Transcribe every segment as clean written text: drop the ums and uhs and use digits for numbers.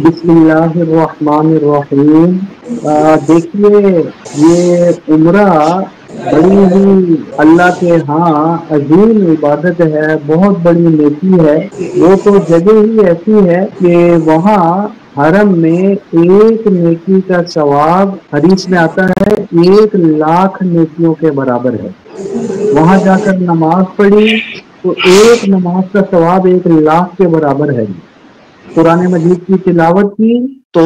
بسم اللہ الرحمن الرحیم۔ دیکھیے، یہ عمرہ بڑی ہی اللہ کے ہاں عظیم عبادت ہے، بہت بڑی نیکی ہے۔ وہ تو جگہ ہی ایسی ہے کہ وہاں حرم میں ایک نیکی کا ثواب حدیث میں آتا ہے 1,00,000 نیکیوں کے برابر ہے۔ وہاں جا کر نماز پڑھی تو ایک نماز کا ثواب 1,00,000 کے برابر ہے۔ قرآن مجید کی تلاوت کی تو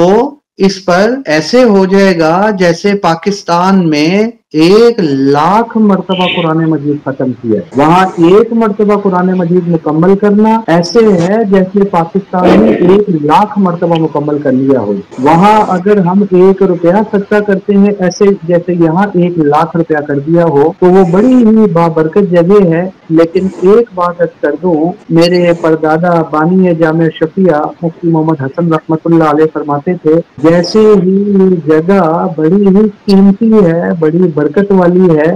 اس پر ایسے ہو جائے گا جیسے پاکستان میں 1,00,000 مرتبہ قرآن مجید ختم کیا ہے۔ وہاں ایک مرتبہ قرآن مجید مکمل کرنا ایسے ہے جیسے پاکستان میں 1,00,000 مرتبہ مکمل کر لیا ہو۔ وہاں اگر ہم 1 روپیہ صدقہ کرتے ہیں ایسے جیسے یہاں 1,00,000 روپیہ کر دیا ہو، تو وہ بڑی ہی بابرکت جگہ ہے۔ لیکن ایک بات کر دوں، میرے پردادا بانی جامع شفیع مفتی محمد حسن رحمت اللہ علیہ فرماتے تھے، جیسے ہی یہ جگہ بڑی ہی قیمتی ہے، بڑی برکت والی ہے،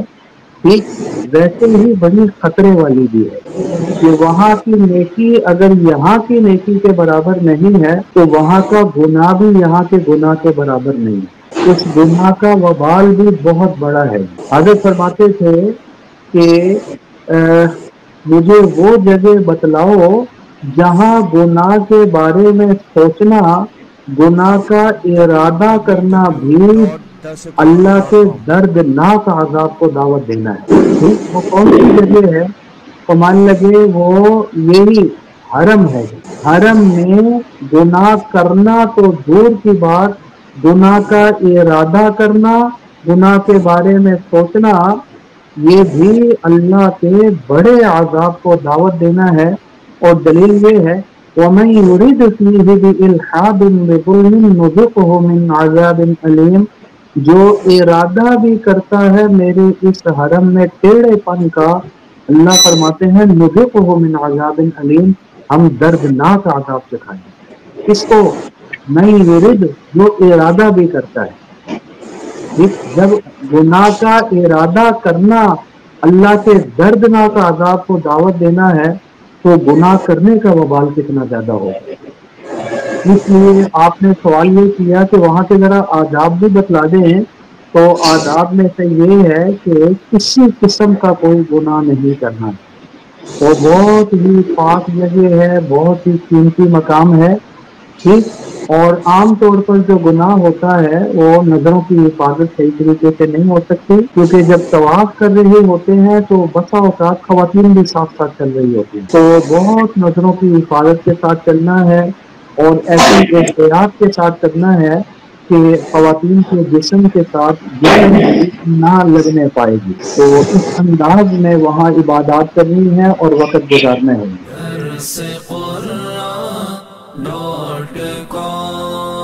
ٹھیک ویسے ہی بڑی خطرے والی بھی ہے کہ وہاں کی نیکی اگر یہاں کی نیکی کے برابر نہیں ہے تو وہاں کا گناہ بھی یہاں کے گناہ کے برابر نہیں ہے۔ اس گناہ کا وبال بھی بہت بڑا ہے۔ حضرت فرماتے تھے کہ مجھے وہ جگہ بتلاؤ جہاں گناہ کے بارے میں سوچنا، گناہ کا ارادہ کرنا بھی اللہ کے دردناک عذاب کو دعوت دینا ہے۔ ٹھیک، وہ کون سی جگہ ہے؟ تو مان لگے وہ یہی حرم ہے۔ حرم میں گناہ کرنا تو دور کی بات، گناہ کا ارادہ کرنا، گناہ کے بارے میں سوچنا، یہ بھی اللہ کے بڑے عذاب کو دعوت دینا ہے۔ اور دلیل یہ ہے وَمَن يُرِدْ فِيهِ بِإِلْحَادٍ بِظُلْمٍ نُذِقْهُ مِنْ عَذَابٍ أَلِيمٍ، جو ارادہ بھی کرتا ہے میرے اس حرم میں ٹیڑھے پن کا، اللہ فرماتے ہیں نُذِقْهُ مِنْ عَذَابٍ أَلِيمٍ، ہم دردناک عذاب سکھائیں گے اس کو۔ نہیں یرد، جو ارادہ بھی کرتا ہے۔ جب گناہ کا ارادہ کرنا اللہ کے دردناک عذاب کو دعوت دینا ہے تو گناہ کرنے کا وبال کتنا زیادہ ہوگا۔ اس لیے آپ نے سوال یہ کیا کہ وہاں کے ذرا آداب بھی بتلا دیں، تو آداب میں سے یہ ہے کہ کسی قسم کا کوئی گناہ نہیں کرنا، اور بہت ہی پاک جگہ ہے، بہت ہی قیمتی مقام ہے، ٹھیک۔ اور عام طور پر جو گناہ ہوتا ہے وہ نظروں کی حفاظت صحیح طریقے سے نہیں ہو سکتی، کیونکہ جب طواف کر رہے ہوتے ہیں تو بسا اوقات خواتین بھی ساتھ ساتھ چل رہی ہوتی ہیں، تو بہت نظروں کی حفاظت کے ساتھ چلنا ہے اور ایسی احتیاط کے ساتھ کرنا ہے کہ خواتین کے جسم کے ساتھ جسم نہ لگنے پائے گی۔ تو اس انداز میں وہاں عبادات کرنی ہے اور وقت گزارنا ہے۔ درس قرآن ڈاٹ کام